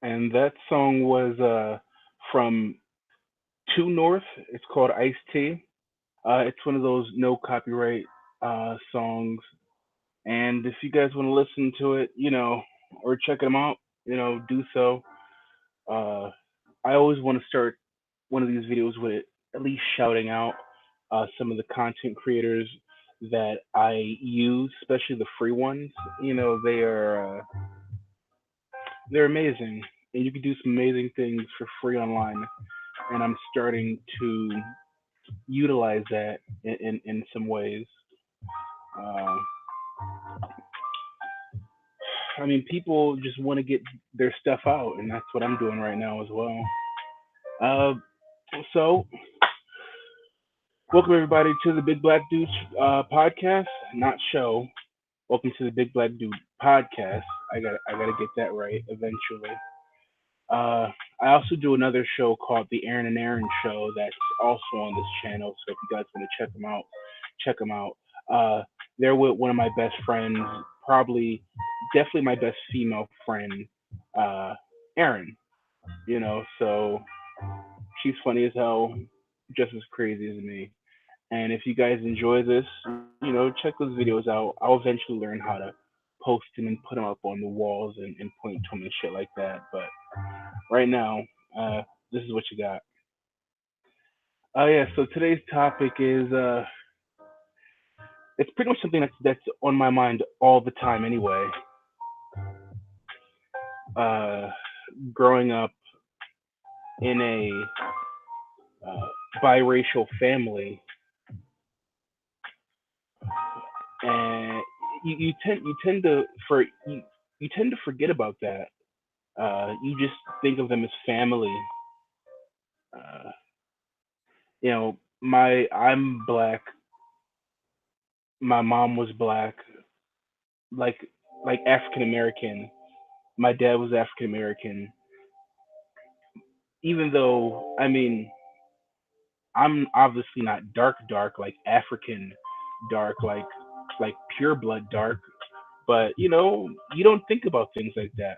And that song was from Two North. It's called Ice T. It's one of those no copyright songs. And if you guys want to listen to it, or check them out, do so. Uh, I always want to start one of these videos with at least shouting out some of the content creators that I use, especially the free ones. They're amazing, and you can do some amazing things for free online. And I'm starting to utilize that in some ways. Uh, I mean, people just want to get their stuff out, and that's what I'm doing right now as well. Uh, so, welcome everybody to the Big Black Dude podcast, not show. Welcome to the Big Black Dude podcast. I gotta get that right eventually. Uh, I also do another show called the Aaron and Aaron Show that's also on this channel. So if you guys want to check them out, check them out. Uh, they're with one of my best friends, probably, definitely my best female friend, uh, Aaron. So she's funny as hell, just as crazy as me. And if you guys enjoy this, check those videos out. I'll eventually learn how to post them and put them up on the walls and point to them and shit like that. But right now, this is what you got. Oh yeah, so today's topic is it's pretty much something that's on my mind all the time anyway. Uh, Growing up in a biracial family, and you tend to forget about that. You just think of them as family. Uh, my I'm black. My mom was black, like African American. My dad was African American. Even though, I mean, I'm obviously not dark like African dark, like pure blood dark. But you don't think about things like that.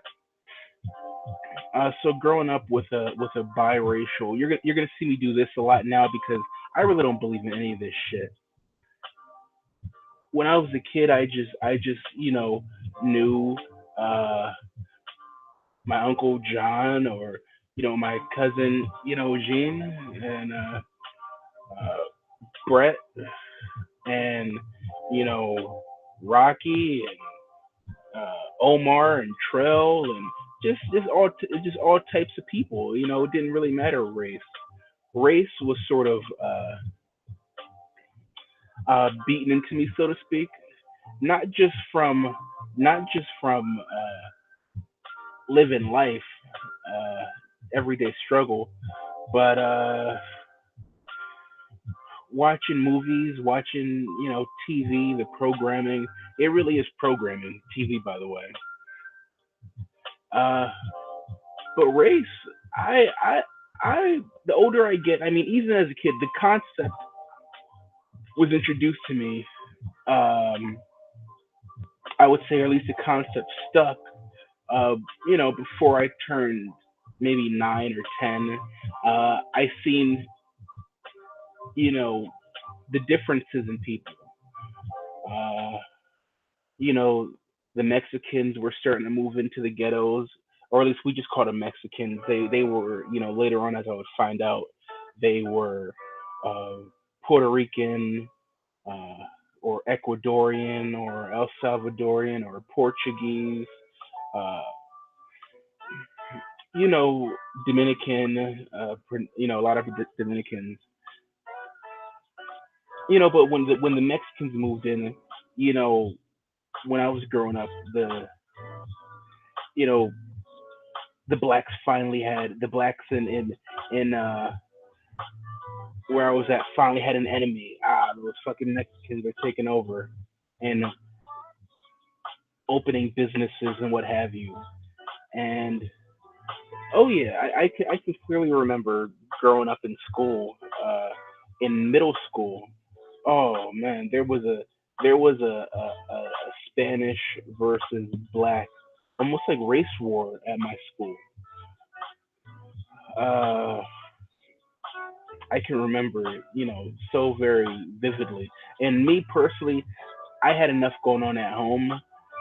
So growing up with a biracial, you're gonna see me do this a lot now because I really don't believe in any of this shit. When I was a kid, I just knew uh, my uncle John or my cousin Jean and uh, Brett and you know Rocky and Omar and Trell and just all types of people. It didn't really matter race. Race was sort of beaten into me, so to speak. Not just from living life, uh, everyday struggle, but watching movies, watching TV, the programming. It really is programming TV, by the way. Uh, but race, I, I, the older I get, I mean, even as a kid, the concept was introduced to me. Um, I would say, or at least the concept stuck. Before I turned maybe 9 or 10, I seen, you know, the differences in people. Uh, you know, the Mexicans were starting to move into the ghettos, or at least we just called them Mexicans. They were, later on, as I would find out, they were uh, Puerto Rican, uh, or Ecuadorian, or El Salvadorian, or Portuguese. Uh, you know, Dominican. A lot of Dominicans. But when the Mexicans moved in, you know, when I was growing up, you know the blacks in where I was at finally had an enemy. Those fucking Mexicans are taking over and opening businesses and what have you. And oh yeah, I can clearly remember growing up in school, in middle school. Oh man, there was a Spanish versus black, almost like race war at my school. Uh, I can remember it, so very vividly. And me personally, I had enough going on at home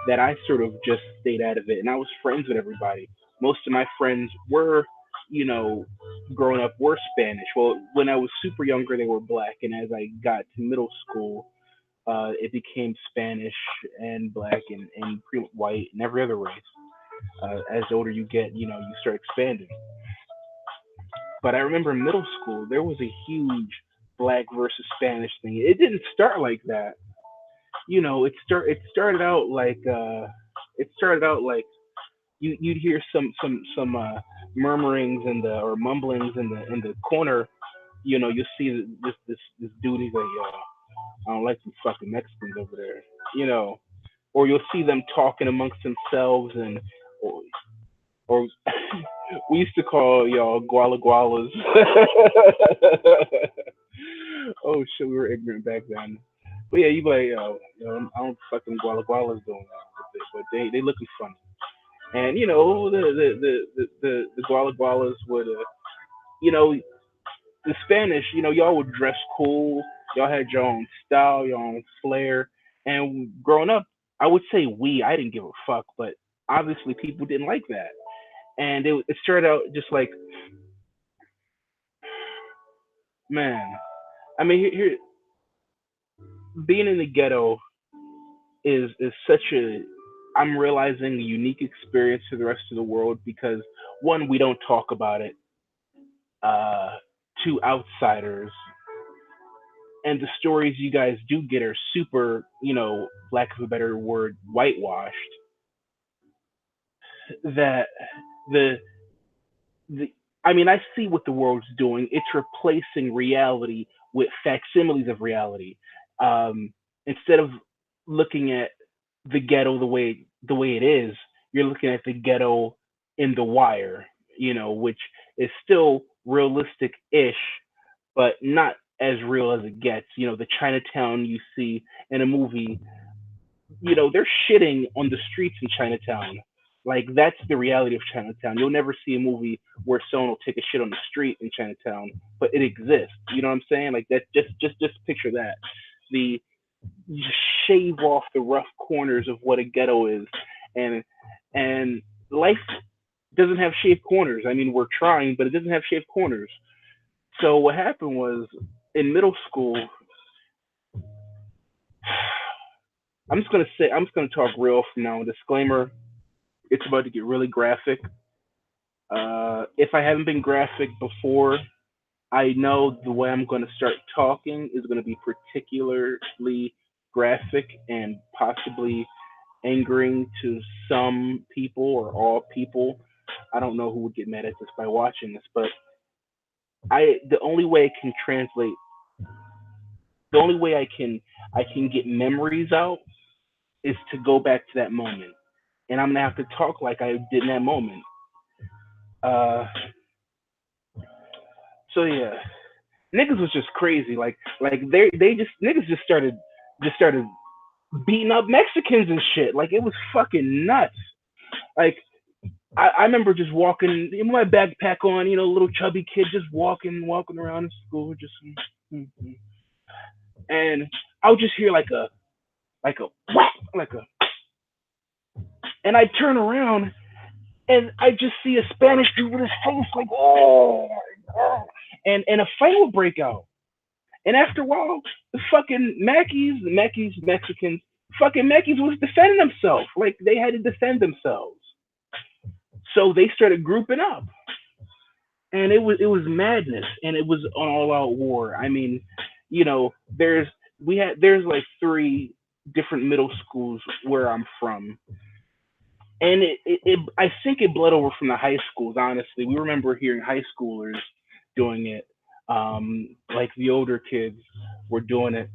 that I sort of just stayed out of it, and I was friends with everybody. Most of my friends were, you know, growing up were Spanish. Well, when I was super younger, they were black, and as I got to middle school, it became Spanish and black and white and every other race. As the older you get, you start expanding. But I remember in middle school there was a huge black versus Spanish thing. It didn't start like that. It started out like you'd hear some murmurings in the or mumblings in the corner. You'll see this dude. He's like, yo, I don't like some fucking Mexicans over there. You know, or you'll see them talking amongst themselves or, or we used to call y'all guala gualas. Oh shit, we were ignorant back then. But yeah, you be like, yo, I don't fucking guala gualas doing that, but they looking funny. And the guala gualas would, you know, the Spanish, y'all would dress cool. Y'all had your own style, your own flair. And growing up, I would say I didn't give a fuck, but obviously people didn't like that. And it started out just like, man, I mean, being in the ghetto is such a, I'm realizing, a unique experience to the rest of the world because one, we don't talk about it uh, to outsiders, and the stories you guys do get are super, lack of a better word, whitewashed. That the the I mean, I see what the world's doing. It's replacing reality with facsimiles of reality. Instead of looking at the ghetto the way it is, you're looking at the ghetto in The Wire, which is still realistic-ish, but not as real as it gets. The Chinatown you see in a movie, they're shitting on the streets in Chinatown. Like that's the reality of Chinatown. You'll never see a movie where someone will take a shit on the street in Chinatown, but it exists. You know what I'm saying? Like that. Just picture that. The You shave off the rough corners of what a ghetto is, and and life doesn't have shaved corners. I mean, we're trying, but it doesn't have shaved corners. So what happened was in middle school, I'm just gonna talk real from now. Disclaimer: it's about to get really graphic. If I haven't been graphic before, I know the way I'm going to start talking is going to be particularly graphic and possibly angering to some people or all people. I don't know who would get mad at this by watching this, but the only way I can translate, the only way I can get memories out is to go back to that moment, and I'm gonna have to talk like I did in that moment. Uh, so yeah, niggas was just crazy. Like they just niggas just started beating up Mexicans and shit. Like it was fucking nuts. Like I remember just walking with my backpack on, little chubby kid just walking around in school, just and I would just hear like a whack, like a And I turn around and I just see a Spanish dude with his face like, oh my god, and a fight will break out. And after a while, the fucking Mackies Mexicans, fucking Mackies was defending themselves. Like they had to defend themselves. So they started grouping up, and it was madness, and it was an all out war. I mean, there's like three different middle schools where I'm from, and I think it bled over from the high schools. Honestly, we remember hearing high schoolers doing it, like the older kids were doing it,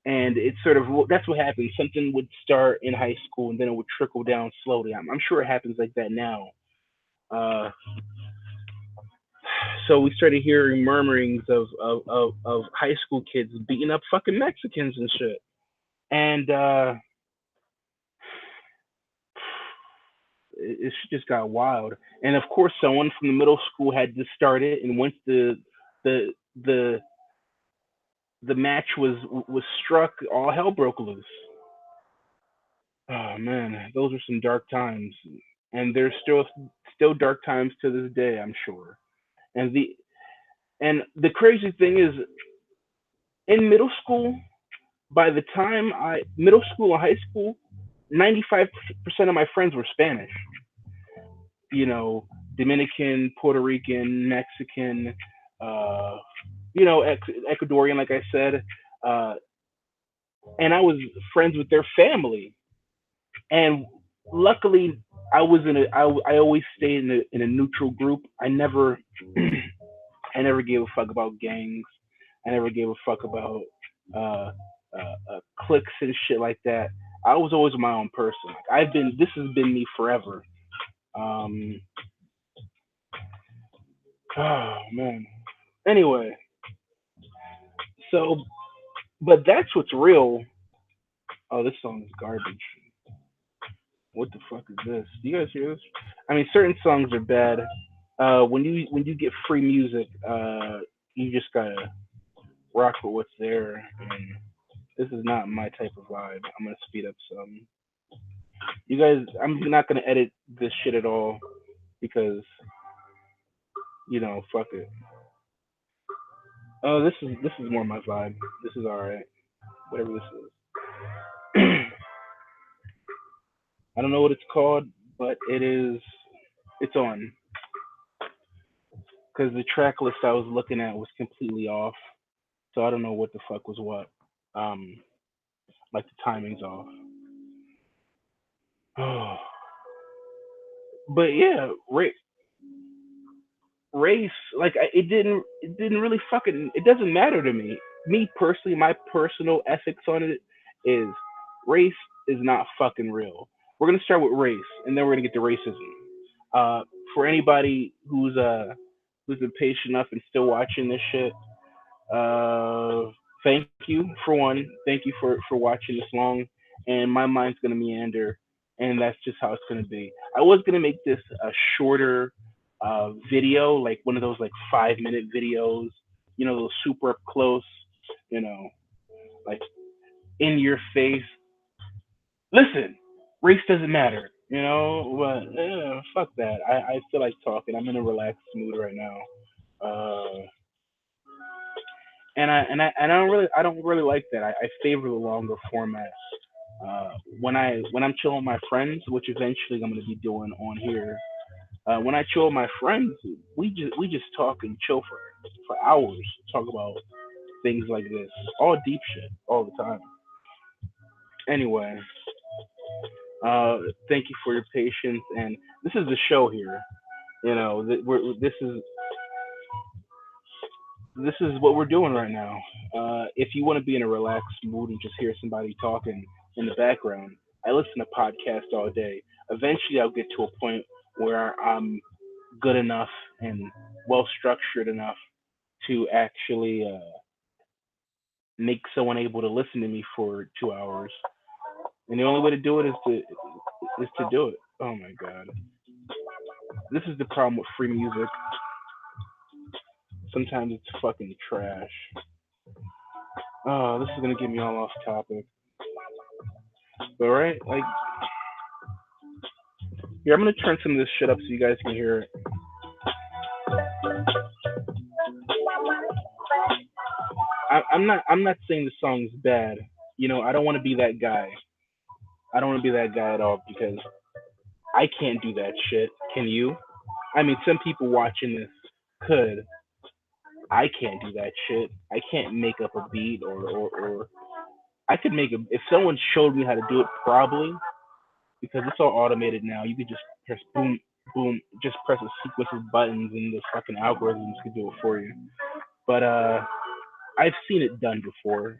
and it's sort of that's what happened. Something would start in high school, and then it would trickle down slowly. I'm sure it happens like that now. Uh, so we started hearing murmurings of high school kids beating up fucking Mexicans and shit. And it just got wild. And of course, someone from the middle school had to start it. And once the the the match was struck, all hell broke loose. Oh man, those are some dark times, and there's still dark times to this day, I'm sure. And the crazy thing is, in middle school, by the time I middle school and high school, 95% of my friends were Spanish. You know, Dominican, Puerto Rican, Mexican, uh, Ecuadorian, like I said, uh, and I was friends with their family. And luckily, I always stayed in a neutral group. I never gave a fuck about gangs. I never gave a fuck about uh, cliques and shit like that. I was always my own person. Like, this has been me forever. Um, oh man. Anyway, so but that's what's real. Oh, this song is garbage. What the fuck is this? Do you guys hear this? I mean, certain songs are bad. When you get free music, you just gotta rock with what's there. And this is not my type of vibe. I'm gonna speed up some. You guys, I'm not gonna edit this shit at all because fuck it. Oh, this is more my vibe. This is all right. Whatever this is. I don't know what it's called, but it's on because the track list I was looking at was completely off. So I don't know what the fuck was what. Um, like the timing's off. Oh, but yeah, race, like it didn't really fucking, it doesn't matter to me. Me personally, my personal ethics on it is race is not fucking real. We're gonna start with race, and then we're gonna get to racism. For anybody who's been patient enough and still watching this shit, thank you for one. Thank you for watching this long. And my mind's gonna meander, and that's just how it's gonna be. I was gonna make this a shorter video, like one of those like 5 minute videos, those super up close, you know, like in your face. Listen, race doesn't matter, but fuck that. I feel like talking. I'm in a relaxed mood right now. And I don't really like that. I favor the longer format. Uh, when I'm chilling with my friends, which eventually I'm gonna be doing on here. When I chill with my friends, we just talk and chill for hours. Talk about things like this, all deep shit, all the time. Anyway, thank you for your patience, and this is the show here. This is what we're doing right now. If you want to be in a relaxed mood and just hear somebody talking in the background, I listen to podcasts all day. Eventually, I'll get to a point where I'm good enough and well structured enough to actually make someone able to listen to me for 2 hours. And the only way to do it is to do it. Oh my god, this is the problem with free music. Sometimes it's fucking trash. Oh, this is gonna get me all off topic. But right, like Here, I'm gonna turn some of this shit up so you guys can hear it. I'm not saying the song's bad. I don't want to be that guy. I don't want to be that guy at all because I can't do that shit. Can you? I mean, some people watching this could. I can't do that shit. I can't make up a beat or I could make a. If someone showed me how to do it, probably because it's all automated now. You could just press boom, boom, just press a sequence of buttons, and the fucking algorithms could do it for you. But I've seen it done before.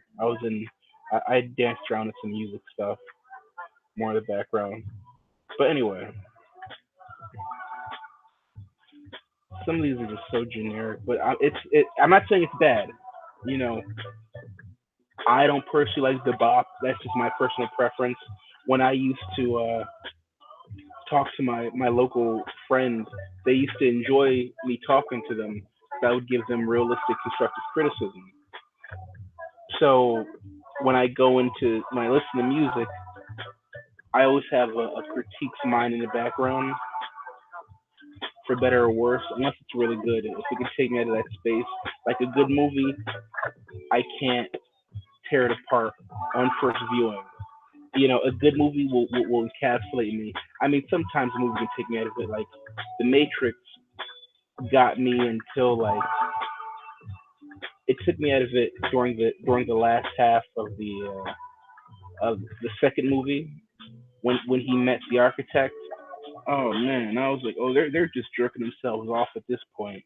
I danced around with some music stuff, more in the background. But anyway, some of these are just so generic. But I'm not saying it's bad. You know, I don't personally like the bop. That's just my personal preference. When I used to talk to my local friends, they used to enjoy me talking to them. So I would give them realistic, constructive criticism. So when I go into when I listen to music, I always have a critique's mind in the background, for better or worse, unless it's really good. If it can take me out of that space, like a good movie, I can't tear it apart on first viewing. A good movie will encapsulate me. I mean, sometimes a movie can take me out of it. Like The Matrix got me until like it took me out of it during the last half of the second movie when he met the architect. Oh man, I was like, oh, they're just jerking themselves off at this point.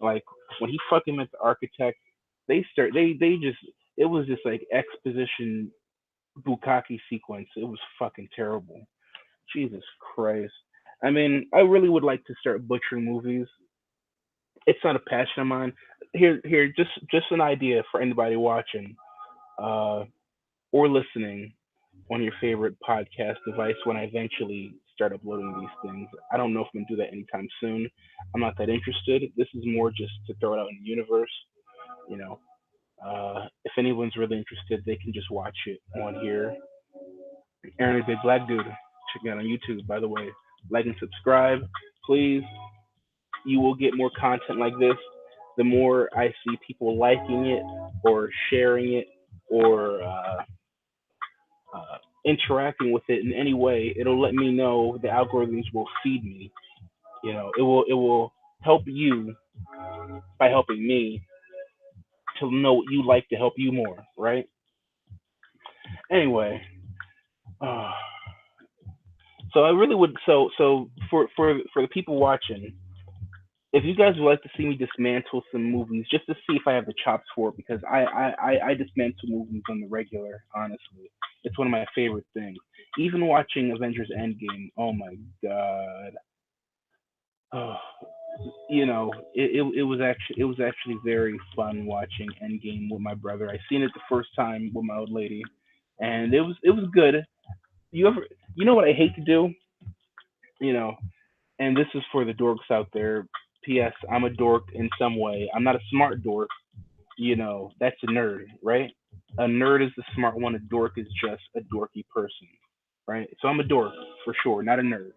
Like when he fucking met the architect, they just it was just like exposition bukkake sequence. It was fucking terrible. Jesus Christ. I mean, I really would like to start butchering movies. It's not a passion of mine. Here, just an idea for anybody watching uh, or listening on your favorite podcast device when I eventually start uploading these things. I don't know if I'm gonna do that anytime soon. I'm not that interested. This is more just to throw it out in the universe. You know, if anyone's really interested, they can just watch it on here. Aaron is a black dude. Check me out on YouTube, by the way. Like and subscribe, please. You will get more content like this. The more I see people liking it or sharing it or interacting with it in any way, it'll let me know the algorithms will feed me. It will help you by helping me to know what you like to help you more, right? Anyway, uh, so I really would so for the people watching, if you guys would like to see me dismantle some movies just to see if I have the chops for it, because I dismantle movies on the regular, honestly. It's one of my favorite things. Even watching Avengers Endgame, oh my god. Oh, it was actually very fun watching Endgame with my brother. I seen it the first time with my old lady, and it was good. You know what I hate to do, you know, and this is for the dorks out there. P.S. I'm a dork in some way. I'm not a smart dork. That's a nerd, right? A nerd is the smart one. A dork is just a dorky person, right? So I'm a dork for sure, not a nerd,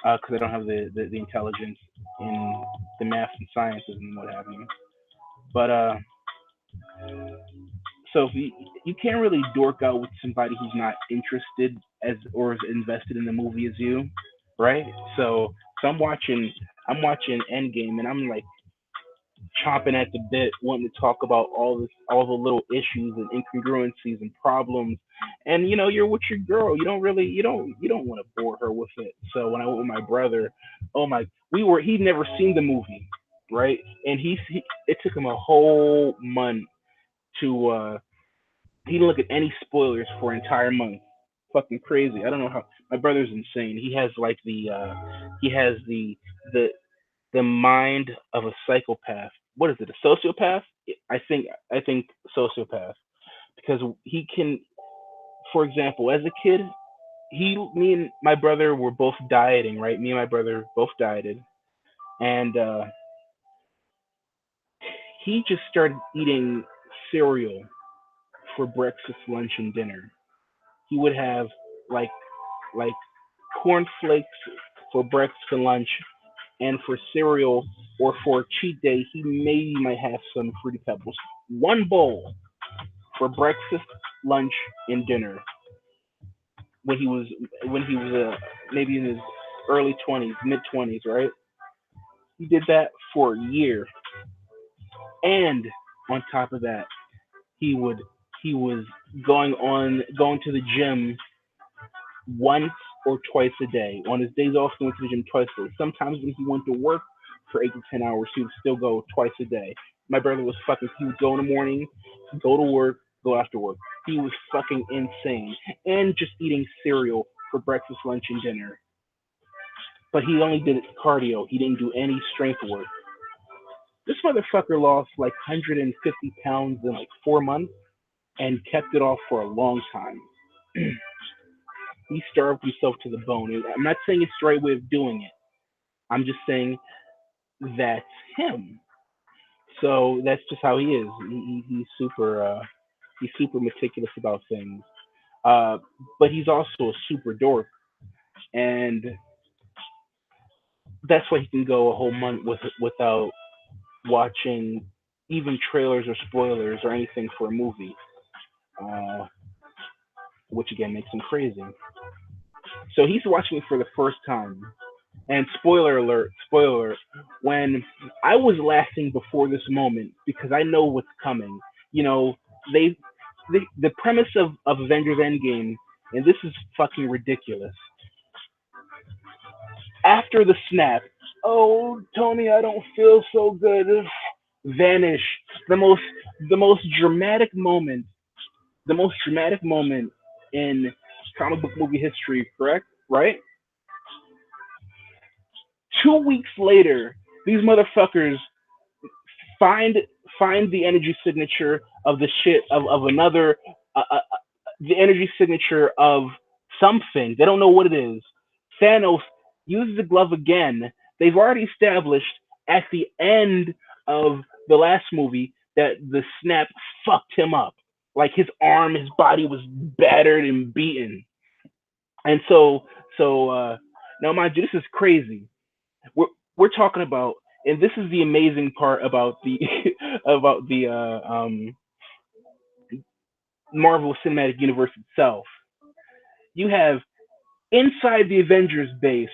because I don't have the intelligence in the math and sciences and what have you. But so if you can't really dork out with somebody who's not interested as or as invested in the movie as you, right? So I'm watching Endgame and I'm like chomping at the bit, wanting to talk about all the little issues and incongruencies and problems. And you're with your girl. You don't want to bore her with it. So when I went with my brother, oh my, he'd never seen the movie, right? And it took him a whole month to he didn't look at any spoilers for an entire month. Fucking crazy. I don't know how my brother's insane. He has the mind of a psychopath. What is it? A sociopath? I think sociopath because he can. For example, as a kid, me and my brother were both dieting. Right, me and my brother both dieted, and he just started eating cereal for breakfast, lunch, and dinner. He would have like like cornflakes for breakfast and lunch, and for cereal or for a cheat day, he maybe might have some fruity pebbles. One bowl for breakfast, lunch, and dinner when he was maybe in his early 20s, mid 20s, right? He did that for a year, and on top of that, he would he was going to the gym once or twice a day. On his days off, he went to the gym twice a day. Sometimes when he went to work for 8 to 10 hours, he would still go twice a day. My brother was fucking. He would go in the morning, go to work, go after work. He was fucking insane, and just eating cereal for breakfast, lunch, and dinner. But he only did cardio. He didn't do any strength work. This motherfucker lost like 150 pounds in like 4 months and kept it off for a long time. He starved himself to the bone. I'm not saying it's the right way of doing it. I'm just saying that's him. So that's just how he is. He's super meticulous about things. Uh, but he's also a super dork, and that's why he can go a whole month without watching even trailers or spoilers or anything for a movie, uh, which again makes him crazy. So he's watching it for the first time. And spoiler alert, when I was laughing before this moment because I know what's coming. You know, they, the premise of Avengers Endgame, and this is fucking ridiculous. After the snap, oh Tony, I don't feel so good. Vanish. The most the most dramatic moment, the most dramatic moment in comic book movie history. Correct? Right? 2 weeks later, these motherfuckers find find the energy signature of the shit of another the energy signature of something. They don't know what it is. Thanos uses the glove again. They've already established at the end of the last movie that the snap fucked him up. Like his arm, his body was battered and beaten. And so now mind you, this is crazy. we're we're talking about, and this is the amazing part about the about the Marvel Cinematic Universe itself. You have inside the Avengers base,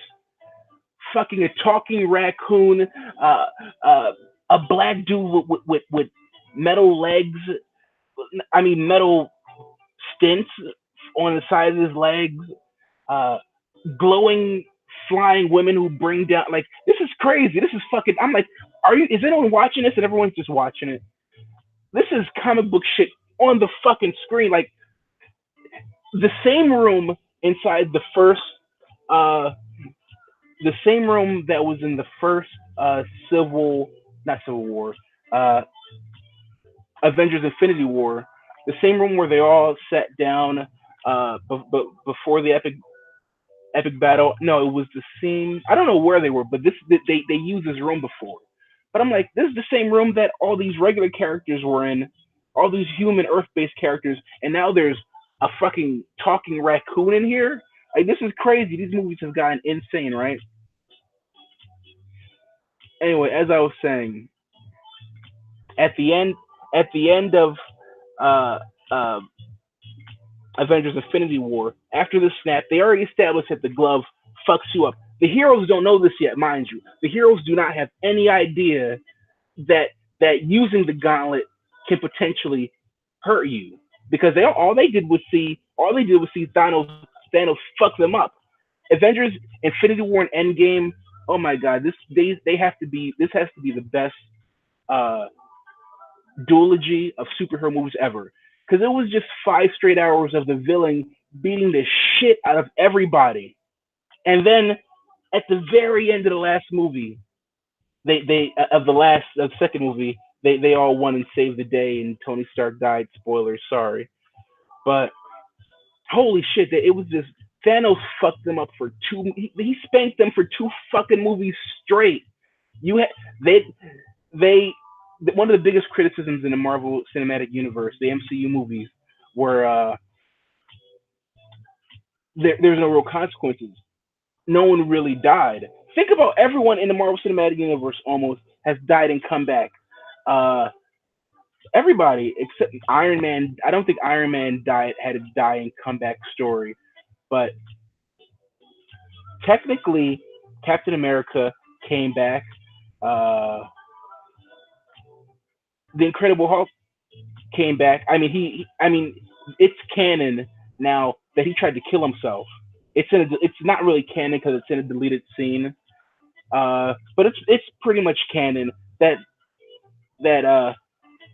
fucking a talking raccoon, uh, uh, a black dude with metal legs. I mean metal stints on the side of his legs. Uh, glowing flying women who bring down, like, this is crazy. This is fucking. I'm like, are you? Is anyone watching this? And everyone's just watching it. This is comic book shit on the fucking screen. Like the same room inside uh the same room that was in the first civil not civil war uh Avengers Infinity War, the same room where they all sat down before the epic battle. No, it was the same. I don't know where they were, but they used this room before. But I'm like, this is the same room that all these regular characters were in, all these human Earth-based characters, and now there's a fucking talking raccoon in here. Like, this is crazy. These movies have gotten insane, right? Anyway, as I was saying, at the end, at the end of uh, uh, Avengers Infinity War, after the snap, they already established that the glove fucks you up. The heroes don't know this yet, mind you. The heroes do not have any idea that using the gauntlet can potentially hurt you, because all they did was see Thanos fuck them up. Avengers Infinity War and Endgame. Oh my god, they have to be this has to be the best uh duology of superhero movies ever, because it was just 5 straight hours of the villain beating the shit out of everybody, and then at the very end of the last movie, they of the second movie, they all won and saved the day, and Tony Stark died. Spoilers, sorry, but holy shit, it was just Thanos fucked them up for two. He spanked them for two fucking movies straight. You had they one of the biggest criticisms in the Marvel Cinematic Universe, the MCU movies, were there's no real consequences. no one really died. Think about everyone in the Marvel Cinematic Universe almost has died and come back. Uh, Everybody except Iron Man. I don't think Iron Man died had a die and comeback story, but technically, Captain America came back. Uh, the Incredible Hulk came back. I mean, I mean, it's canon now that he tried to kill himself. It's not really canon because it's in a deleted scene. But it's pretty much canon that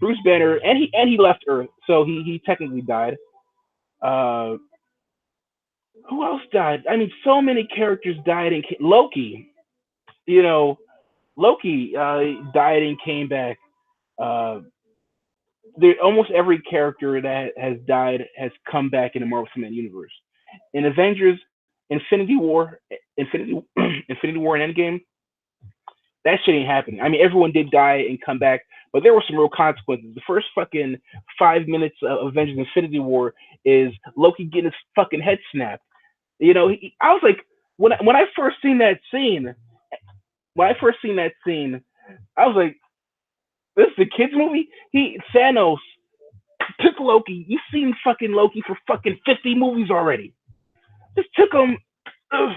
Bruce Banner and he left Earth, so he technically died. Uh, who else died? I mean, so many characters died in Loki. You know, Loki died and came back. Uh, almost every character that has died has come back in the Marvel Cinematic Universe. In Avengers, Infinity, Infinity War, and Endgame, that shit ain't happening. I mean, everyone did die and come back, but there were some real consequences. The first fucking 5 minutes of Avengers Infinity War is Loki getting his fucking head snapped. I was like, when I first seen that scene, when I first seen that scene, I was like, this is a kids movie. Thanos took Loki. You've seen fucking Loki for fucking 50 movies already. Just took him. Ugh,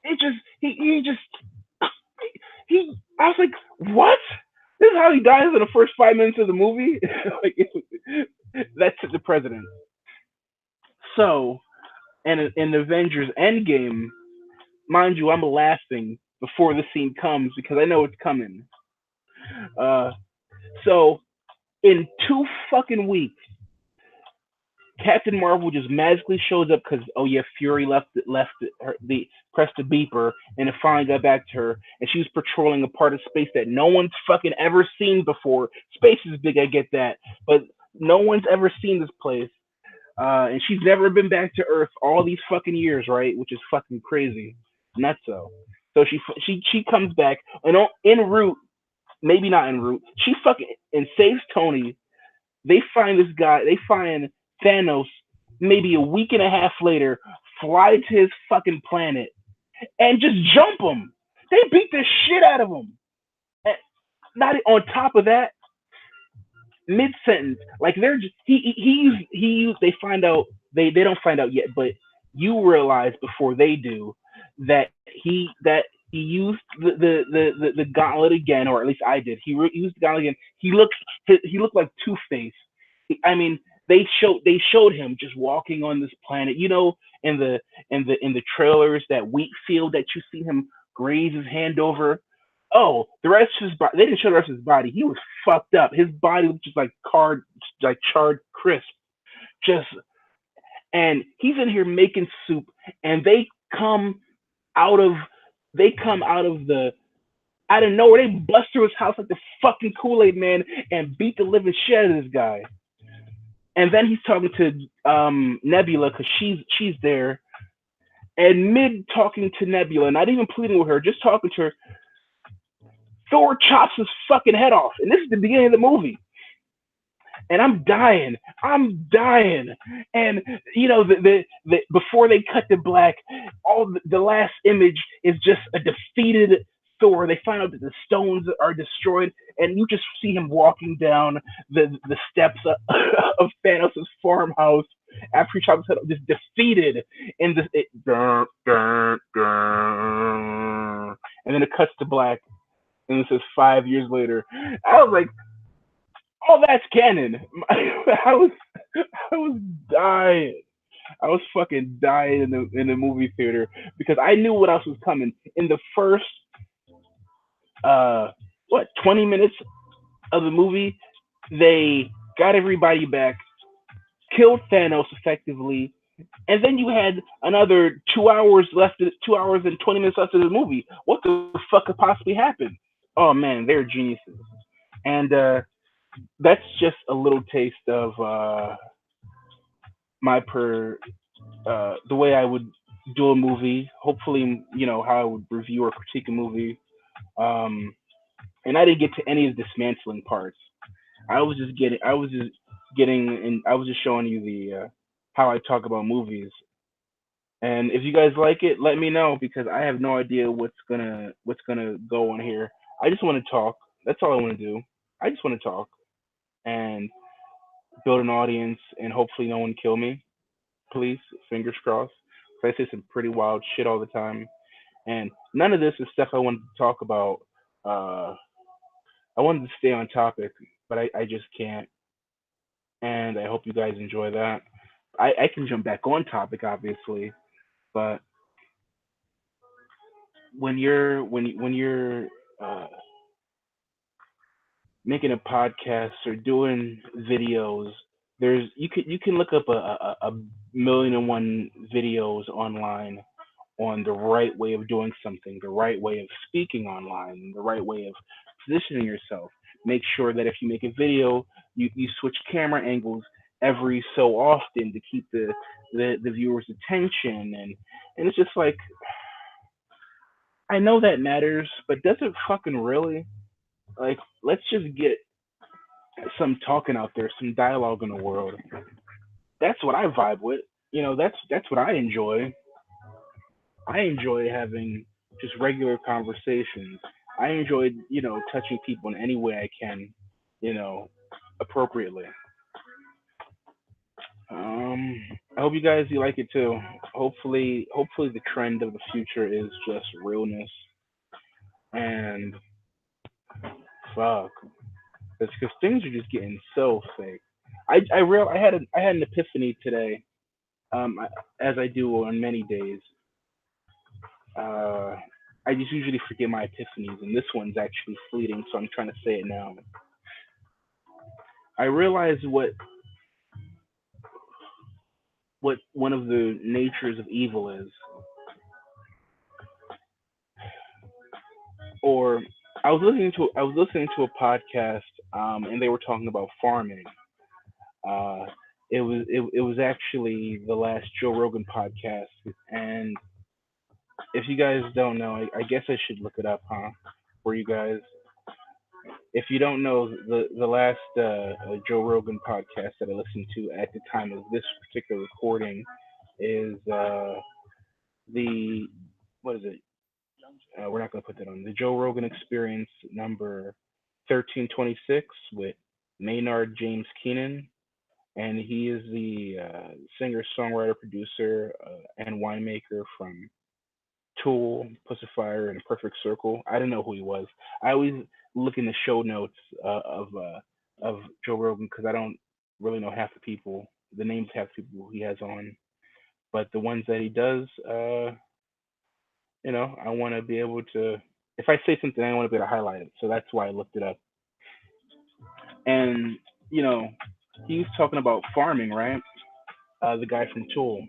it just he just he. I was like, what? This is how he dies in the first 5 minutes of the movie. Like that's the president. So, and in Avengers Endgame, mind you, I'm laughing before the scene comes because I know it's coming. Uh, so in 2 fucking weeks, Captain Marvel just magically shows up because oh yeah, Fury the pressed the beeper and it finally got back to her and she was patrolling a part of space that no one's fucking ever seen before. Space is big, I get that, but no one's ever seen this place. And she's never been back to Earth all these fucking years, right? Which is fucking crazy, nuts so. So she comes back and en route, maybe not en route. She fucking and saves Tony. They find this guy. They find Thanos maybe a week and a half later, fly to his fucking planet and just jump him. They beat the shit out of him. And not on top of that, mid sentence, like they're just, he used. They find out they don't find out yet, but you realize before they do that he used the gauntlet again, or at least I did. Used the gauntlet again. He looked like Two Face. I mean, they showed him just walking on this planet. In the trailers, that wheat field that you see him graze his hand over. Oh, the rest of his body. They didn't show the rest of his body. He was fucked up. His body was just like charred crisp. Just and he's in here making soup, and come out of out of the out of nowhere. They bust through his house like the fucking Kool Aid Man and beat the living shit out of this guy. And then he's talking to Nebula because she's there, and mid talking to Nebula, not even pleading with her, just talking to her, Thor chops his fucking head off, and this is the beginning of the movie. And I'm dying. I'm dying. And before they cut to black, the last image is just a defeated Thor. They find out that the stones are destroyed, and you just see him walking down the steps of Thanos' farmhouse after he chops his head off, just defeated. In this, and then it cuts to black, and it says 5 years later. I was like, oh, that's canon. I was I was dying. I was fucking dying in the movie theater because I knew what else was coming. In the first 20 minutes of the movie, they got everybody back, killed Thanos effectively, and then you had another 2 hours left, 2 hours and 20 minutes left of the movie. What the fuck could possibly happen? Oh man, they're geniuses. And that's just a little taste of my per the way I would do a movie. Hopefully, how I would review or critique a movie. Um, and I didn't get to any of the dismantling parts. I was just showing you the how I talk about movies. And if you guys like it, let me know because I have no idea what's gonna go on here. I just want to talk. That's all I want to do. I just want to talk and build an audience, and hopefully no one kill me. Please, fingers crossed. 'Cause I say some pretty wild shit all the time, and none of this is stuff I wanted to talk about. Uh, I wanted to stay on topic, but I just can't. And I hope you guys enjoy that. I can jump back on topic, obviously, but when you're uh, making a podcast or doing videos, you can look up a million and one videos online on the right way of doing something, the right way of speaking online, the right way of positioning yourself. Make sure that if you make a video, you switch camera angles every so often to keep the viewer's attention, and it's just like I know that matters, but does it fucking really? Like, let's just get some talking out there, some dialogue in the world. That's what I vibe with. That's what I enjoy. I enjoy having just regular conversations. I enjoy, touching people in any way I can, you know, appropriately. Um, I hope you like it too. Hopefully the trend of the future is just realness and fuck. It's because things are just getting so fake. I had an epiphany today. As I do on many days. Uh, I just usually forget my epiphanies, and this one's actually fleeting, so I'm trying to say it now. I realized what one of the natures of evil is, or I was listening to a podcast, and they were talking about farming. Uh, it was actually the last Joe Rogan podcast, and if you guys don't know, I guess I should look it up, huh? For you guys, if you don't know, the last Joe Rogan podcast that I listened to at the time of this particular recording is the what is it? We're not going to put that on the Joe Rogan Experience number 1326 with Maynard James Keenan, and he is the singer, songwriter, producer, and winemaker from Tool, Pussifier, and Perfect Circle. I didn't know who he was. I always look in the show notes of Joe Rogan because I don't really know half the people, the names of half the people he has on, but the ones that he does, I want to be able to. If I say something, I want to be able to highlight it. So that's why I looked it up. And you know, he was talking about farming, right? The guy from Tool,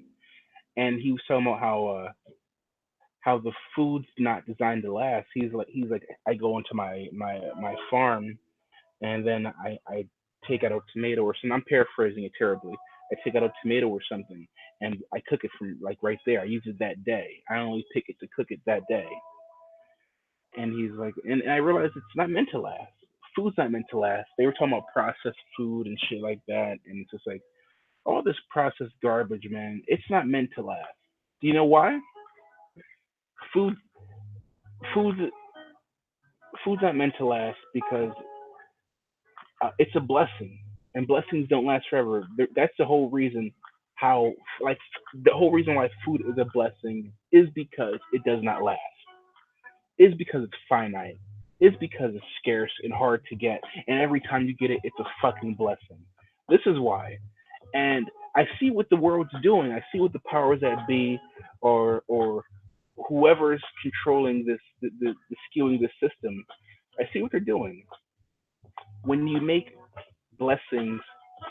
and he was talking about how the food's not designed to last. He's like I go into my farm and then I take out a tomato or something. I'm paraphrasing it terribly. I take out a tomato or something and I cook it from like right there. I use it that day. I only pick it to cook it that day. And he's like, and I realized it's not meant to last. Food's not meant to last. They were talking about processed food and shit like that, and it's just like all this processed garbage, man. It's not meant to last. Do you know why? Food, food, food's not meant to last because it's a blessing, and blessings don't last forever. That's the whole reason how, like, the whole reason why food is a blessing is because it does not last. Is because it's finite. Is because it's scarce and hard to get, and every time you get it, it's a fucking blessing. This is why, and I see what the world's doing. I see what the powers that be, or whoever's controlling the skewing the system. I see what they're doing. When you make blessings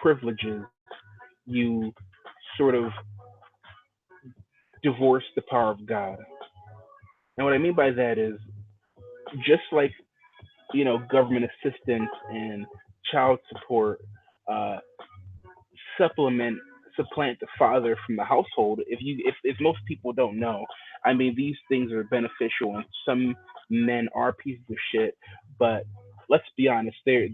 privileges, you sort of divorce the power of God. And what I mean by that is just like, government assistance and child support uh, supplement supplant the father from the household. If most people don't know, I mean these things are beneficial and some men are pieces of shit, but let's be honest, they're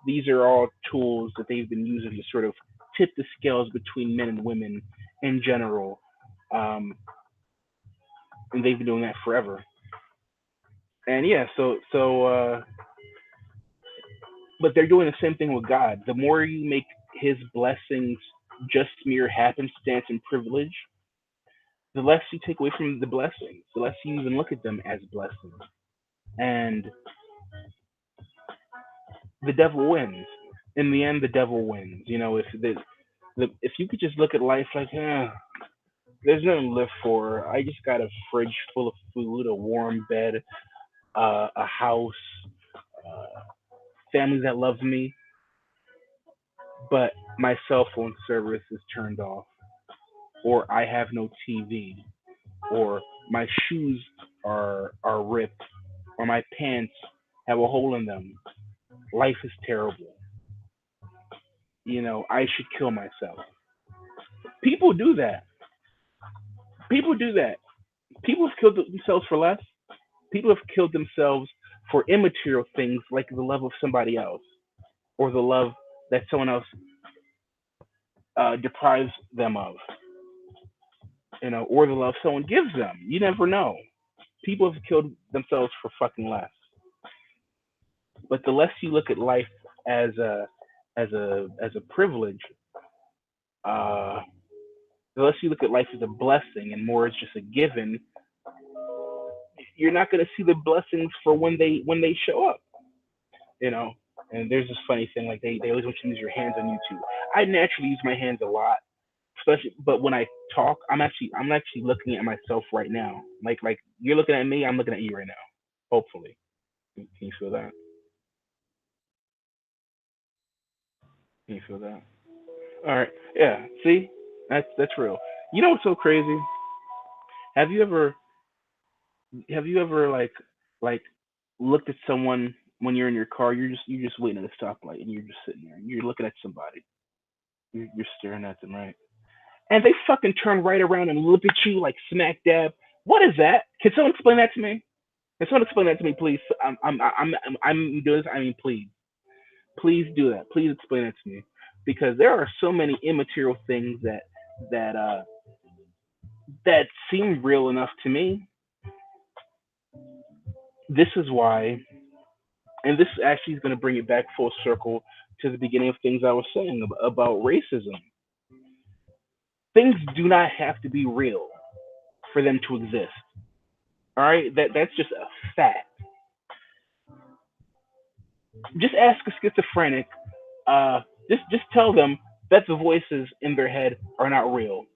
these are all tools that they've been using to sort of tip the scales between men and women in general. um, and they've been doing that forever. And yeah, but they're doing the same thing with God. The more you make His blessings just mere happenstance and privilege, the less you take away from the blessings, the less you even look at them as blessings. And the devil wins. In the end, the devil wins. If you could just look at life like, there's nothing to live for. I just got a fridge full of food, a warm bed, a house, uh, family that loves me, but my cell phone service is turned off, or I have no TV, or my shoes are ripped, or my pants have a hole in them. Life is terrible. I should kill myself. People do that. People do that. People have killed themselves for less. People have killed themselves for immaterial things like the love of somebody else or the love that someone else deprives them of, or the love someone gives them. You never know. People have killed themselves for fucking less. But the less you look at life as a privilege, uh, the less you look at life as a blessing and more as just a given, you're not going to see the blessings for when they show up. You know. And there's this funny thing, like they always want you to use your hands on YouTube. I naturally use my hands a lot, especially, but when I talk, I'm actually looking at myself right now. Like you're looking at me, I'm looking at you right now. Hopefully, can you feel that? Can you feel that? All right, yeah. See, that's real. You know what's so crazy? Have you ever have you ever like looked at someone when you're in your car? You're just waiting at a stoplight and you're just sitting there. And you're looking at somebody. You're staring at them, right? And they fucking turn right around and look at you like smack dab. What is that? Can someone explain that to me? Can someone explain that to me, please? I'm doing this. I mean, please do that. Please explain that to me, because there are so many immaterial things that that seem real enough to me. This is why, and this actually is going to bring it back full circle to the beginning of things I was saying about racism. Things do not have to be real for them to exist. All right, that's just a fact. Just ask a schizophrenic. Uh, just tell them that the voices in their head are not real.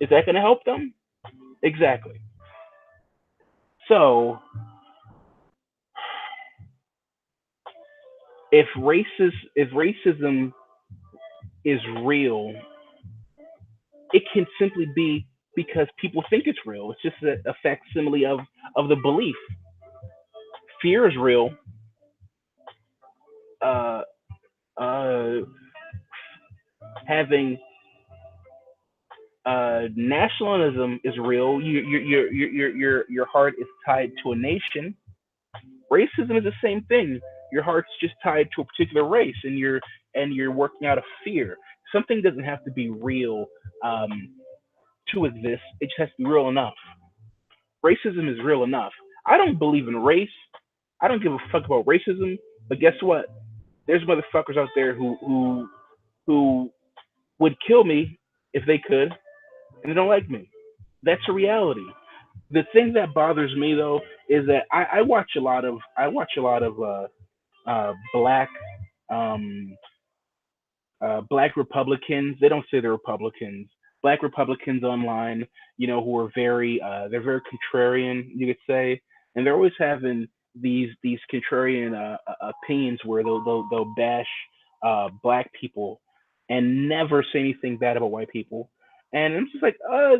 Is that going to help them? Exactly. So if racism is real, it can simply be because people think it's real. It's just a facsimile of the belief. Fear is real. Uh, uh, having nationalism is real. Your heart is tied to a nation. Racism is the same thing. Your heart's just tied to a particular race, and you're working out of fear. Something doesn't have to be real um, to exist. It just has to be real enough. Racism is real enough. I don't believe in race. I don't give a fuck about racism. But guess what? There's motherfuckers out there who would kill me if they could, and they don't like me. That's a reality. The thing that bothers me though is that I watch a lot of black um, black Republicans. They don't say they're Republicans. Black Republicans online, who are they're very contrarian, you could say, and they're always having these contrarian opinions where they'll bash black people and never say anything bad about white people. And I'm just like, I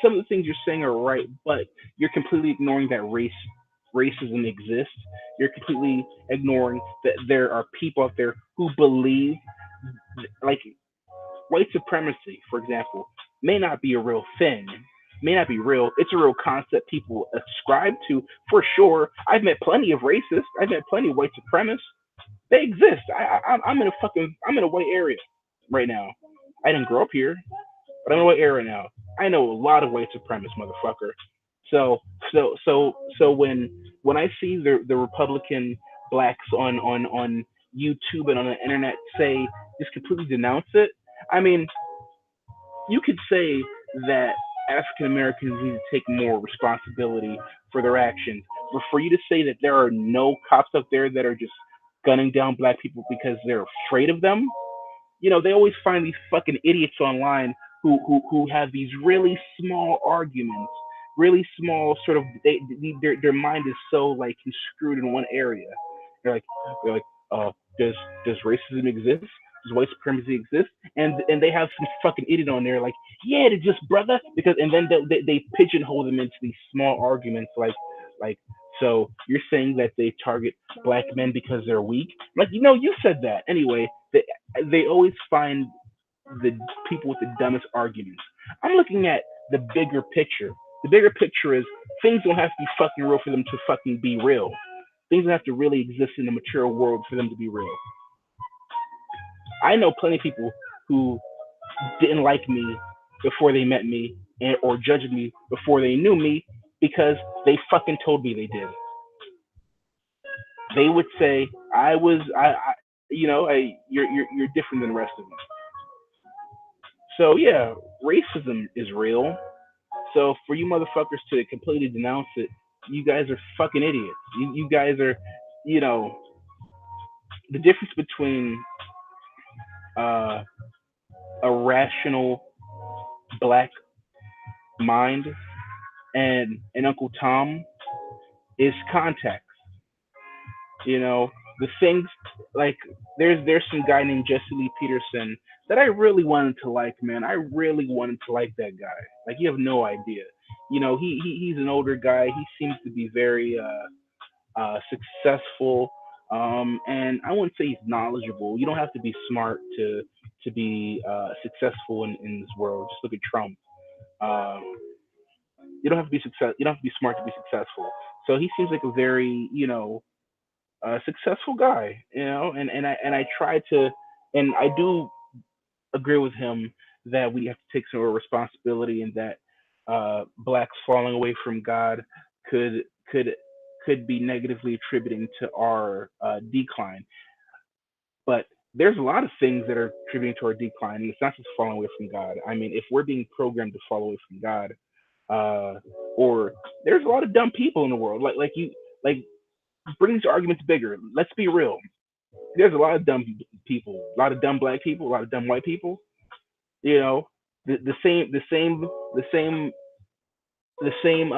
some of the things you're saying are right, but you're completely ignoring that racism exists. You're completely ignoring that there are people out there who believe, like, white supremacy, for example, may not be a real thing, may not be real. It's a real concept people ascribe to, for sure. I've met plenty of racists. I've met plenty of white supremacists. They exist. I'm in a white area right now. I didn't grow up here, but I'm in what era now? I know a lot of white supremacists, motherfucker. So so when I see the Republican blacks on YouTube and on the internet say just completely denounce it, I mean, you could say that African Americans need to take more responsibility for their actions. But for you to say that there are no cops out there that are just gunning down black people because they're afraid of them, they always find these fucking idiots online who have these really small arguments, really small sort of their mind is so like construed in one area. They're like they're like, uh, does racism exist? Does white supremacy exist? And they have some fucking idiot on there like, yeah, it exists, brother, because and then they pigeonhole them into these small arguments like so you're saying that they target black men because they're weak? Like, you said that. Anyway, they always find the people with the dumbest arguments. I'm looking at the bigger picture. The bigger picture is things don't have to be fucking real for them to fucking be real. Things don't have to really exist in the material world for them to be real. I know plenty of people who didn't like me before they met me or judged me before they knew me because they fucking told me they did. They would say I was you're different than the rest of them. So yeah, racism is real. So for you motherfuckers to completely denounce it, you guys are fucking idiots. You guys are, you know, the difference between uh, a rational black mind and an Uncle Tom is context. You know, the things like there's some guy named Jesse Lee Peterson that I really wanted to like, man. I really wanted to like that guy. Like you have no idea. He's an older guy. He seems to be very successful. And I wouldn't say he's knowledgeable. You don't have to be smart to be successful in this world. Just look at Trump. Um, you don't have to be success. You don't have to be smart to be successful. So he seems like a very successful guy. And I try to, and I do agree with him that we have to take some responsibility and that blacks falling away from God could could could be negatively attributing to our decline. But there's a lot of things that are contributing to our decline, and it's not just falling away from God. I mean, if we're being programmed to fall away from God, uh, or there's a lot of dumb people in the world. Like bring these arguments bigger. Let's be real. There's a lot of dumb people, a lot of dumb black people, a lot of dumb white people. You know, the same the same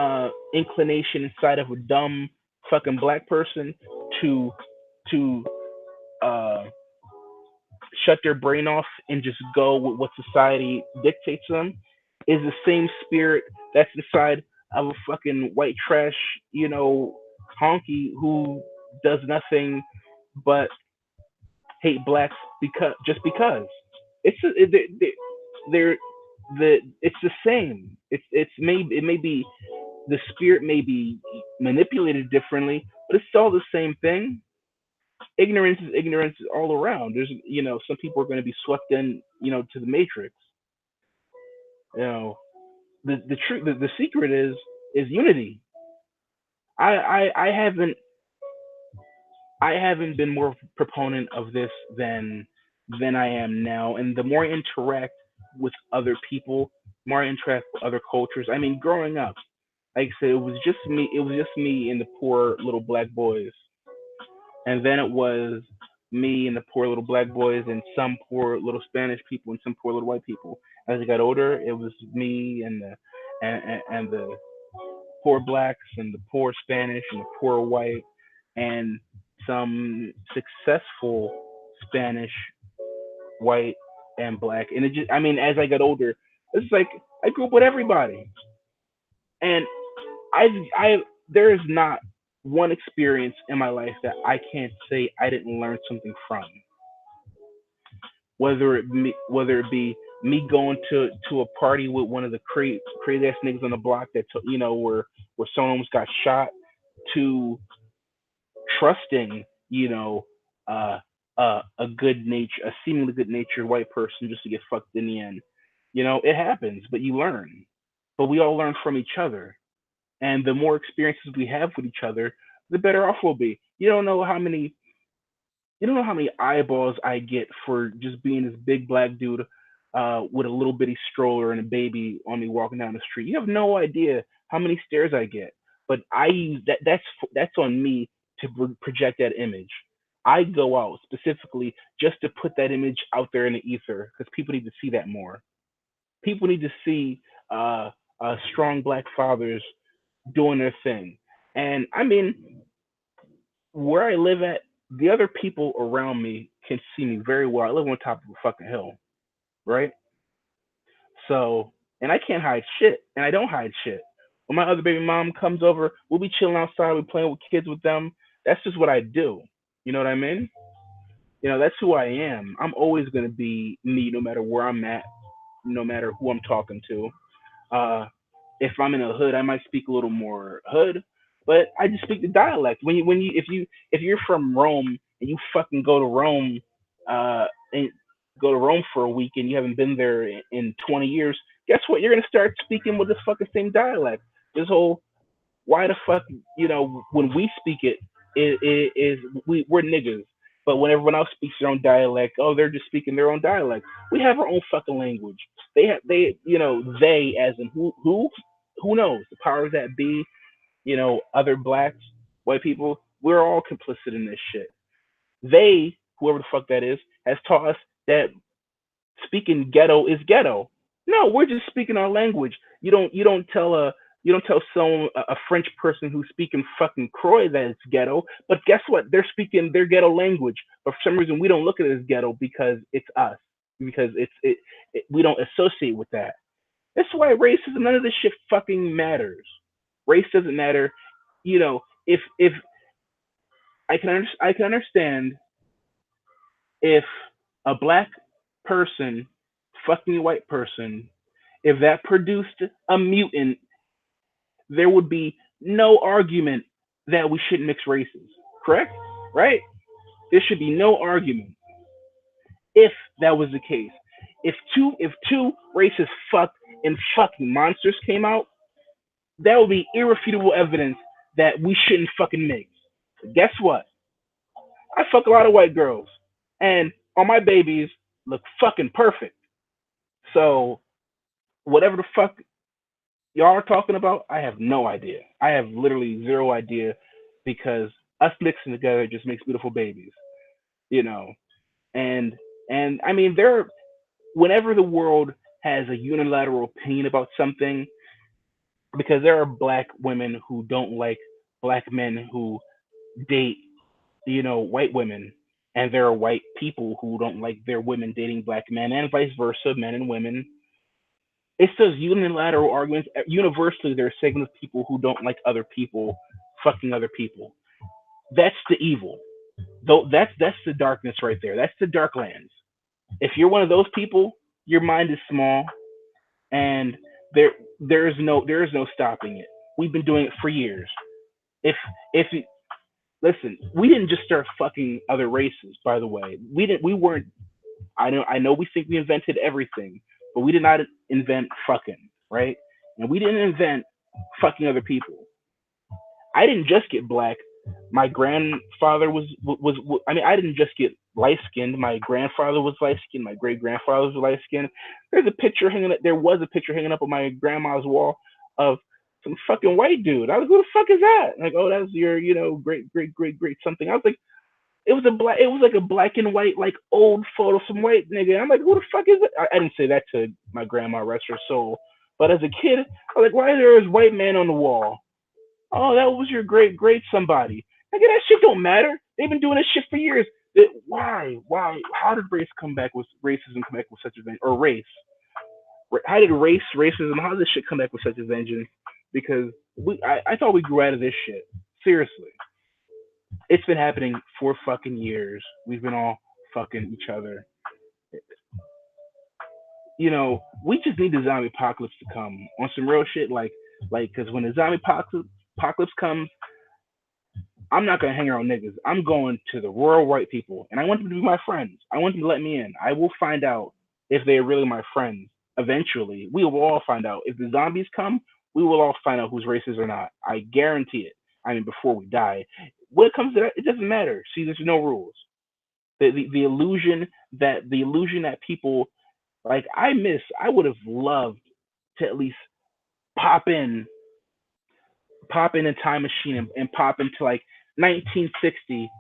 inclination inside of a dumb fucking black person to to uh, shut their brain off and just go with what society dictates to them is the same spirit that's inside of a fucking white trash, honky who does nothing but hate blacks because just because it's they're it's the same. It may be the spirit may be manipulated differently, but it's all the same thing. Ignorance is ignorance all around. There's some people are going to be swept in to the matrix. You know the truth the secret is unity. I haven't been more proponent of this than I am now, and the more I interact with other people, the more I interact with other cultures. I mean, growing up, like I said, it was just me. It was just me and the poor little black boys, and then it was me and the poor little black boys and some poor little Spanish people and some poor little white people. As I got older, it was me and the poor blacks and the poor Spanish and the poor white and some successful Spanish, white, and black. And it just, I mean, as I got older, it's like I grew up with everybody, and I there is not one experience in my life that I can't say I didn't learn something from. Whether it be me going to a party with one of the crazy ass niggas on the block that where someone almost got shot, to trusting uh a seemingly good natured white person just to get fucked in the end. It happens, but you learn. But we all learn from each other. And the more experiences we have with each other, the better off we'll be. You don't know how many eyeballs I get for just being this big black dude with a little bitty stroller and a baby on me walking down the street. You have no idea how many stares I get. But I use that. That's on me to project that image. I go out specifically just to put that image out there in the ether because people need to see that more. People need to see uh, strong black fathers doing their thing. And I mean, where I live at, the other people around me can see me very well. I live on top of a fucking hill, right? So, and I can't hide shit, and I don't hide shit. When my other baby mom comes over, we'll be chilling outside, we playing with kids with them. That's just what I do. You know what I mean? That's who I am. I'm always gonna be me, no matter where I'm at, no matter who I'm talking to. Uh, if I'm in a hood, I might speak a little more hood, but I just speak the dialect. If you're from Rome and you fucking and go to Rome for a week and you haven't been there in 20 years, guess what? You're gonna start speaking with this fucking same dialect. This whole why the fuck when we speak it is we're niggas. But when everyone else speaks their own dialect, oh, they're just speaking their own dialect. We have our own fucking language. They as in who knows the powers that be, other blacks, white people. We're all complicit in this shit. They, whoever the fuck that is, has taught us that speaking ghetto is ghetto. No, we're just speaking our language. You don't tell someone a French person who's speaking fucking Croy that it's ghetto. But guess what? They're speaking their ghetto language. But for some reason, we don't look at it as ghetto because it's us. Because we don't associate with that. That's why racism, none of this shit fucking matters. Race doesn't matter. If I can understand if a black person fucking a white person, if that produced a mutant, there would be no argument that we shouldn't mix races. Correct? Right? There should be no argument if that was the case. If two races fucked and fucking monsters came out, that would be irrefutable evidence that we shouldn't fucking mix. Guess what? I fuck a lot of white girls, and all my babies look fucking perfect. So whatever the fuck y'all are talking about, I have no idea. I have literally zero idea because us mixing together just makes beautiful babies, you know. And I mean, whenever the world has a unilateral opinion about something, because there are black women who don't like black men who date, white women, and there are white people who don't like their women dating black men, and vice versa, men and women. It's those unilateral arguments. Universally, there are segments of people who don't like other people fucking other people. That's the evil. Though that's the darkness right there. That's the dark lands. If you're one of those people, your mind is small, and there there is no stopping it. We've been doing it for years. If listen, we didn't just start fucking other races. By the way, we didn't. We weren't. I know we think we invented everything, but we did not invent fucking, right? And we didn't invent fucking other people. I didn't just get black. My grandfather was. I mean, I didn't just get light skinned. My grandfather was light skinned. My great grandfather was light skinned. There was a picture hanging up on my grandma's wall of some fucking white dude. I was, who the fuck is that? Like, oh, that's your, great great great great something. I was like, it was like a black and white, like old photo, some white nigga. I'm like, who the fuck is it? I didn't say that to my grandma, rest her soul. But as a kid, I was like, why is there this white man on the wall? Oh, that was your great great somebody. Nigga, that shit don't matter. They've been doing this shit for years. Why? Why? How did racism come back with such a vengeance? Or race? How did racism? How did this shit come back with such a vengeance? Because I thought we grew out of this shit. Seriously, it's been happening for fucking years. We've been all fucking each other. We just need the zombie apocalypse to come on some real shit. Because when the zombie apocalypse comes, I'm not gonna hang around niggas. I'm going to the rural white people, and I want them to be my friends. I want them to let me in. I will find out if they're really my friends. Eventually, we will all find out. If the zombies come, we will all find out who's racist or not. I guarantee it. I mean, before we die. When it comes to that, it doesn't matter. See, there's no rules. The illusion that people like I miss. I would have loved to at least pop in, pop in a time machine and pop into like 1960,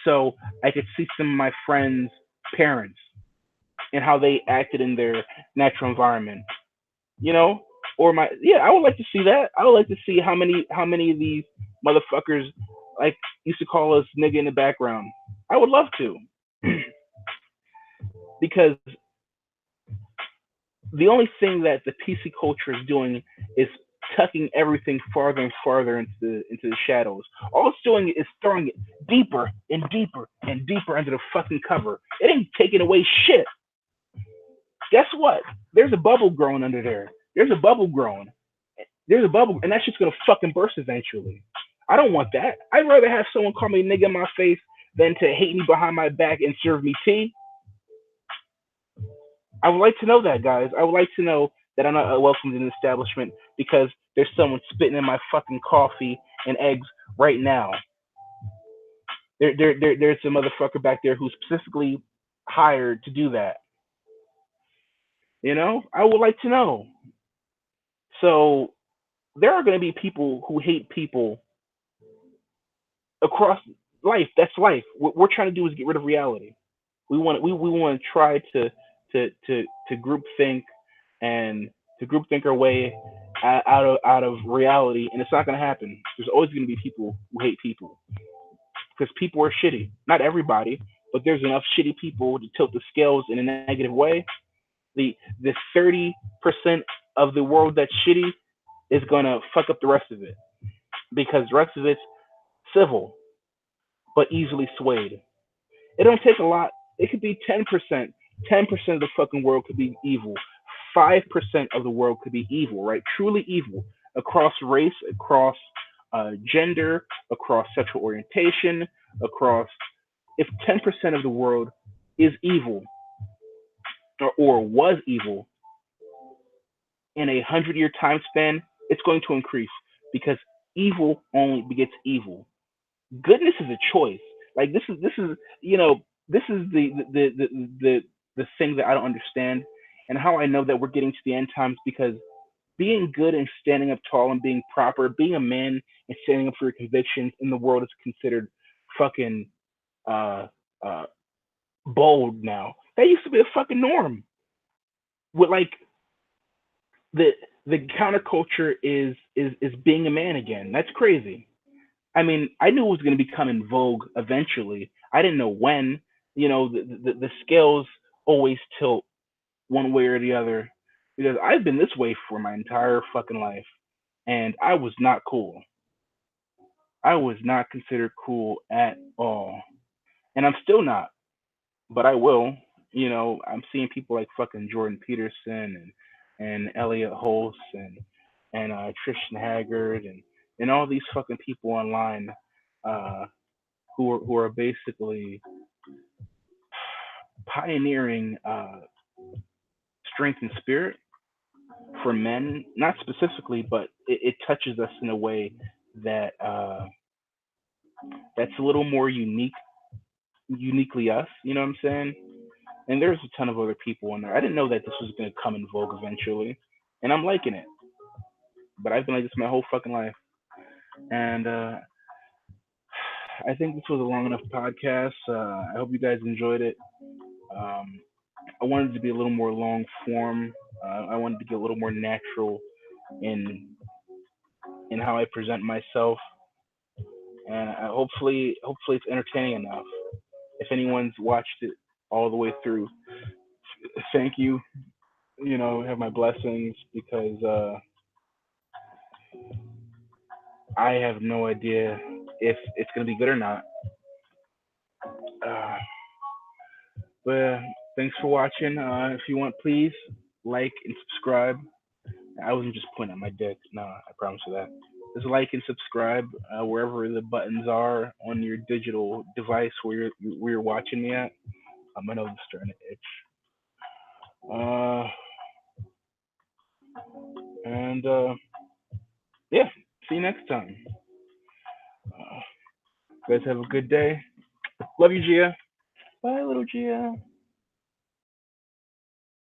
so I could see some of my friends' parents and how they acted in their natural environment. You know, or my yeah, I would like to see that. I would like to see how many of these motherfuckers like used to call us nigga in the background. I would love to because the only thing that the PC culture is doing is tucking everything farther and farther into the shadows. All it's doing is throwing it deeper and deeper and deeper under the fucking cover. It ain't taking away shit. Guess what? There's a bubble growing under there. There's a bubble growing. There's a bubble, and that shit's gonna fucking burst eventually. I don't want that. I'd rather have someone call me nigga in my face than to hate me behind my back and serve me tea. I would like to know that, guys. I would like to know that I'm not welcomed in the establishment because there's someone spitting in my fucking coffee and eggs right now. There's a motherfucker back there who's specifically hired to do that. You know, I would like to know. So there are going to be people who hate people across life. That's life. What we're trying to do is get rid of reality. We want to try to group think and to group think our way out of reality, and it's not going to happen. There's always going to be people who hate people because people are shitty. Not everybody, but there's enough shitty people to tilt the scales in a negative way. The 30% of the world that's shitty is gonna fuck up the rest of it because the rest of it's civil but easily swayed. It don't take a lot. It could be 10%. 10% of the fucking world could be evil. 5% of the world could be evil, right? Truly evil across race, across gender, across sexual orientation, across. If 10% of the world is evil or was evil in 100-year time span, it's going to increase because evil only begets evil. Goodness is a choice. Like this is this is the thing that I don't understand, and how I know that we're getting to the end times because being good and standing up tall and being proper, being a man and standing up for your convictions in the world is considered fucking uh uh bold now. That used to be a fucking norm. With like the the counterculture is being a man again. That's crazy. I mean, I knew it was going to become in vogue eventually. I didn't know when. You know, the scales always tilt one way or the other because I've been this way for my entire fucking life, and I was not cool. I was not considered cool at all, and I'm still not. But I will. You know, I'm seeing people like fucking Jordan Peterson and Elliot Holtz and Tristan Haggard and all these fucking people online uh, who are basically pioneering strength and spirit for men, not specifically, but it touches us in a way that that's a little more uniquely us. You know what I'm saying? And there's a ton of other people in there. I didn't know that this was gonna come in vogue eventually, and I'm liking it. But I've been like this my whole fucking life, and I think this was a long enough podcast. I hope you guys enjoyed it. Um, I wanted to be a little more long form. I wanted to get a little more natural in in how I present myself, and hopefully it's entertaining enough. If anyone's watched it all the way through, thank you. You know, have my blessings because I have no idea if it's gonna be good or not. Uh, but thanks for watching. If you want, please like and subscribe. I wasn't just pointing at my dick. No, I promise you that. Just like and subscribe wherever the buttons are on your digital device where you're watching me at. I know I'm starting to itch. And yeah, see you next time. Uh, guys have a good day. Love you, Gia. Bye, little Gia.